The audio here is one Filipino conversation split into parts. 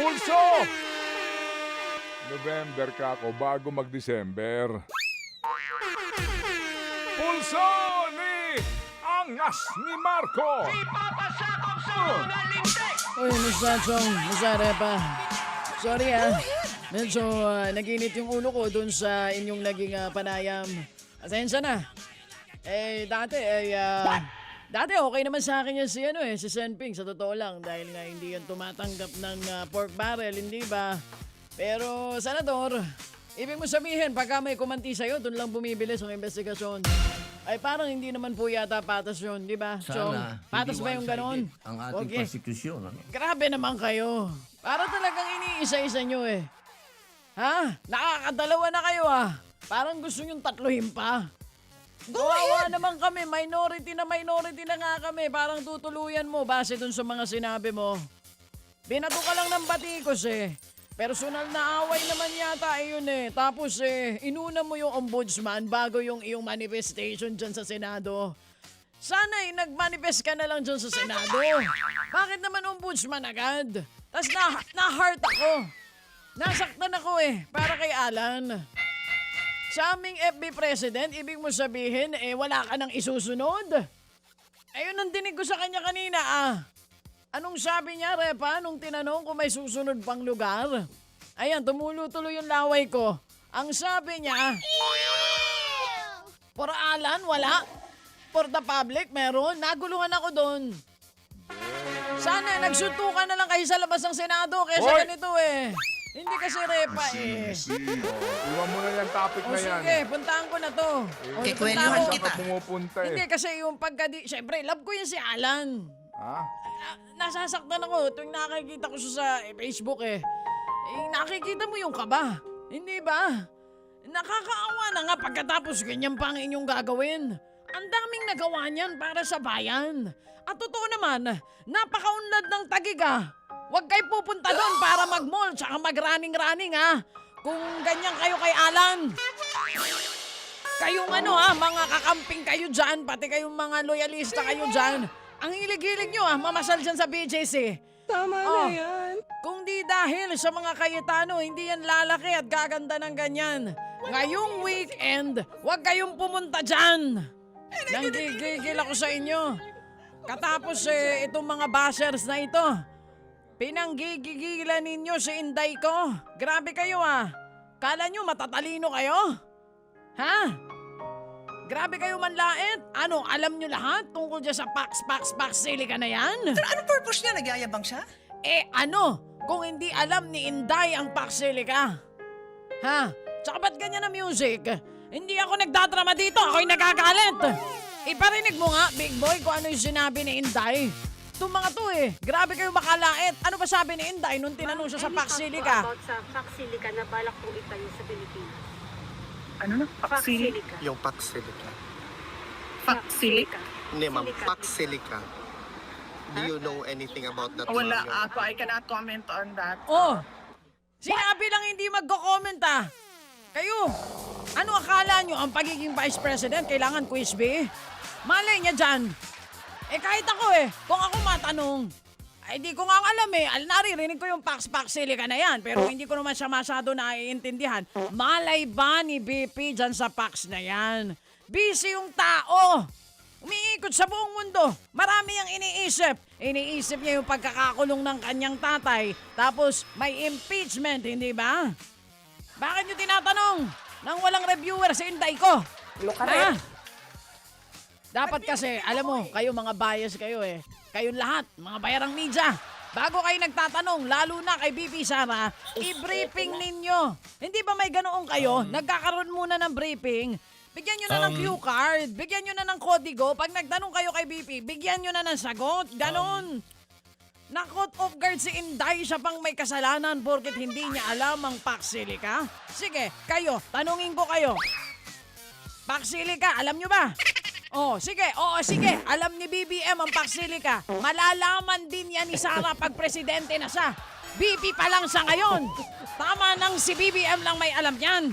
Pulso! November ka ako bago mag-December. Pulso ni Angas ni Marco! Ipapasakop sa mga lintik! Uy, Mr. Chong, Mr. Repa. Sorry medyo naginit yung ulo ko dun sa inyong naging panayam. Pasensya na. Dati okay naman sa akin yan si Senping, sa totoo lang. Dahil nga hindi yan tumatanggap ng pork barrel, hindi ba? Pero, Senador, ibig mo sabihin, pagka may kumanti sa'yo, dun lang bumibilis ang investigasyon. Ay parang hindi naman po yata patas yun, di ba? Sana. Patas hindi ba yung ganon? one-sided ang ating Okay. persecution. Ano? Grabe naman kayo. Para talagang iniisa-isa nyo eh. Ha? Nakakadalawa na kayo Parang gusto nyong tatluhin pa. Kawawa naman kami. Minority na nga kami. Parang tutuluyan mo base dun sa mga sinabi mo. Binato ka lang ng batikos eh. Personal na away naman yata yun eh. Tapos inuna mo yung ombudsman bago yung iyong manifestation dyan sa Senado. Sana nag-manifest ka na lang dyan sa Senado. Bakit naman ombudsman agad? Tapos na-heart ako. Nasaktan ako para kay Alan. Sa aming FB President, ibig mo sabihin, wala ka nang isusunod? Ayun ang dinig ko sa kanya kanina Anong sabi niya, Repa, nung tinanong kung may susunod pang lugar? Ayan, tumulo-tuloy yung laway ko. Ang sabi niya, for Alan, wala. For the public, meron. Naguluhan ako doon. Sana, nagsuntukan na lang kayo sa labas ng Senado kaysa Hoy! ganito Hindi kasi Repa Iwan mo na yung topic na yan. Sige, puntahan ko na to. Kikwelyuhan Saan kita. ka pumupunta Hindi kasi yung Siyempre, love ko yun si Alan. Ha? Nasasaktan ako tuwing nakikita ko siya sa Facebook nakikita mo yung kaba. Hindi ba? Nakakaawa na nga pagkatapos ganyan pa ang inyong gagawin. Ang daming nagawa niyan para sa bayan. At totoo naman, napakaunlad ng Tagiga. Huwag kayo pupunta doon para mag-mall tsaka mag-running-running Kung ganyan kayo kay Alan. Kayong mga kakamping kayo dyan, pati kayong mga loyalista kayo dyan. Ang hilig-hilig nyo mamasal dyan sa BJC. Tama na yan. Kung di dahil sa mga Cayetano, hindi yan lalaki at gaganda ng ganyan. Ngayong weekend, huwag kayong pumunta dyan. Nanggigigil ako sa inyo. Katapos itong mga bashers na ito, pinanggigigilan ninyo si Inday ko. Grabe kayo Kala nyo matatalino kayo? Ha? Grabe kayo manlait. Ano, alam nyo lahat tungkol dyan sa Pax Silica na yan? Pero anong purpose niya? Nagyayabang siya? Kung hindi alam ni Inday ang Pax Silica? Ha? Tsaka ba't ganyan na music? Hindi ako nagdadrama dito, ako'y nagagalit. Iparinig mo nga, big boy, kung ano yung sinabi ni Inday. Itong mga to grabe kayo makalait. Ano ba sabi ni Inday nung tinanong siya sa Pax Silica? About sa Pax Silica na balak kong itayo sa Pilipinas. Ano na? Pax Silica. Yung Pax Silica. Pax Silica? Hindi ma'am, Silica. Pax Silica. Do you know anything about that? Wala ma'am? ako. I cannot comment on that. Sinabi lang hindi magko-comment Kayo, ano akala nyo ang pagiging Vice President kailangan quiz bee? Malay niya dyan. Kahit ako kung ako matanong, di ko nga alam naririnig ko yung Pax Silica na yan, pero hindi ko naman siya masyado naiintindihan. Malay ba ni BP dyan sa Pax na yan? Busy yung tao. Umiikot sa buong mundo. Marami ang iniisip. Iniisip niya yung pagkakakulong ng kanyang tatay, tapos may impeachment, hindi ba? Bakit nyo tinatanong nang walang reviewer sa Inday ko? Dapat kasi, alam mo, kayo mga bias kayo Kayong lahat, mga bayarang media. Bago kayo nagtatanong, lalo na kay BP Sara, i-briefing ninyo. Hindi ba may ganoon kayo? Nagkakaroon muna ng briefing. Bigyan nyo na ng cue card. Bigyan nyo na ng kodigo. Pag nagtanong kayo kay BP, bigyan nyo na ng sagot. Ganon. Na-caught off guard si Inday, siya pang may kasalanan porket hindi niya alam ang Pax Silica. Sige, kayo, tanungin ko kayo. Pax Silica, alam nyo ba? Sige, alam ni BBM ang Pax Silica. Malalaman din yan ni Sara pag presidente na siya. BP pa lang sa ngayon. Tama nang si BBM lang may alam yan.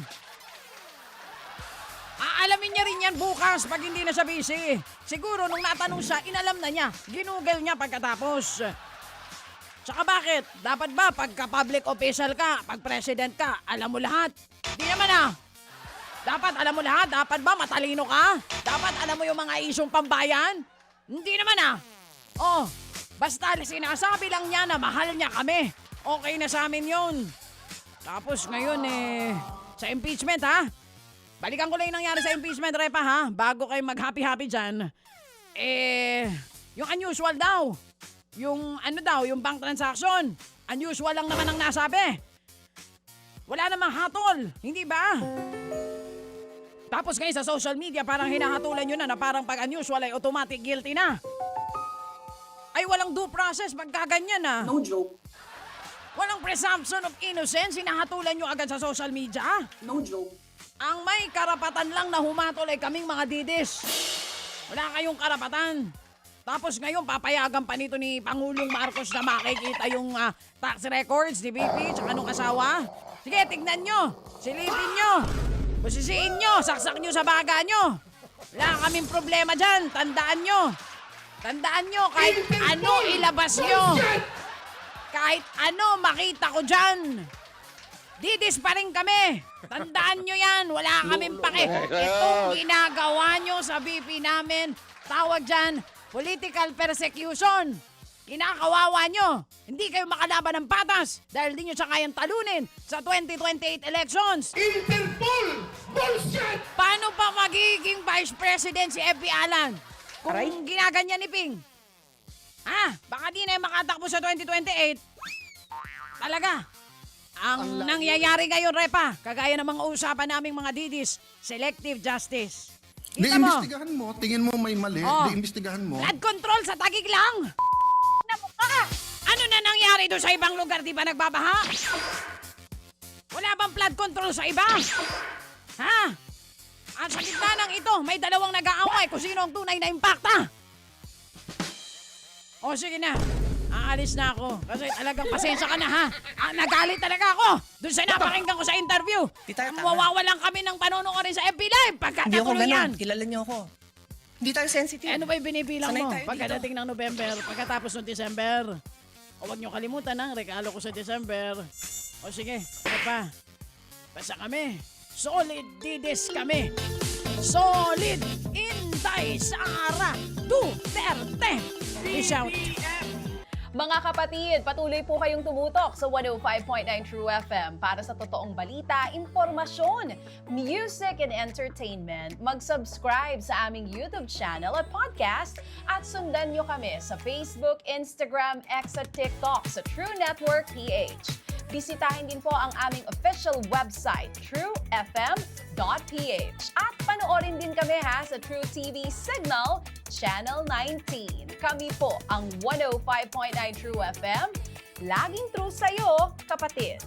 Aalamin niya rin yan bukas pag hindi na siya busy. Siguro nung natanong siya, inalam na niya. Ginugel niya pagkatapos. Tsaka bakit? Dapat ba pagka public official ka, pag president ka, alam mo lahat? Hindi naman Dapat alam mo lahat? Dapat ba matalino ka? Dapat alam mo yung mga isyong pambayan? Hindi naman Oh, basta sinasabi lang niya na mahal niya kami. Okay na sa amin yun. Tapos ngayon sa impeachment Balikan ko lang yung nangyari sa impeachment, Repa bago kayo mag-happy-happy dyan. Yung unusual daw. Yung yung bank transaction. Unusual lang naman ang nasabi. Wala namang hatol, hindi ba? Tapos ngayon sa social media parang hinahatulan nyo na parang pag unusual ay automatic guilty na. Ay walang due process pagkaganyan No joke. Walang presumption of innocence, hinahatulan nyo agad sa social media. No joke. Ang may karapatan lang na humatol ay kaming mga didis. Wala kayong karapatan. Tapos ngayon, papayagan pa nito ni Pangulong Marcos na makikita yung tax records ni BP tsaka nung asawa. Sige, tignan nyo. Silipin nyo. Busisiin nyo. Saksak nyo sa baga nyo. Wala kaming problema dyan. Tandaan nyo. Tandaan nyo, kahit ano ilabas nyo. Kahit ano makita ko dyan. Didis pa rin kami. Tandaan nyo yan. Wala kaming pake. Itong ginagawa nyo sa BP namin, tawag dyan, political persecution. Kinakawawa nyo. Hindi kayo makalaban ng patas dahil di nyo siya kayang talunin sa 2028 elections. Interpol! Bullshit! Paano pa magiging Vice President si F.B. Alan kung ginaganyan ni Ping? Baka di na yung makatakbo sa 2028. Talaga. Ang nangyayari ngayon, Repa, kagaya ng mga usapan naming mga didis, selective justice. Kita mo? Di-imbestigahan mo. Tingin mo may mali. Oh. Di-imbestigahan mo. Flood control sa Taguig lang. Na mukha. Ano na nangyari doon sa ibang lugar? Di ba nagbabaha? Wala bang flood control sa iba? Ang sa gitna ng ito, may dalawang nag-aaway kung sino ang tunay na impacta. O sige na. Aalis na ako. Kasi talagang pasensya ka na nagalit talaga ako. Doon sa napakinggan ko sa interview. Tita, tama. Mawawalan kami ng panonoorin sa FB Live. Hindi ako Pagkakatuloy yan. ganun. Kilala niyo ako. Hindi tayo sensitive. Ano ba yung binibilang Sanay mo? tayo Pagkadating ng November, pagkatapos ng December. O huwag niyo kalimutan ang regalo ko sa December. O sige, ano pa? Basta kami. Solid didis kami. Solid Inday Sara Duterte. Peace out. Mga kapatid, patuloy po kayong tumutok sa 105.9 True FM para sa totoong balita, impormasyon, music, and entertainment. Mag-subscribe sa aming YouTube channel at podcast at sundan nyo kami sa Facebook, Instagram, X at TikTok sa True Network PH. Bisitahin din po ang aming official website, truefm.ph. At panoorin din kami sa True TV Signal, Channel 19. Kami po ang 105.9 True FM. Laging true sa'yo, kapatid.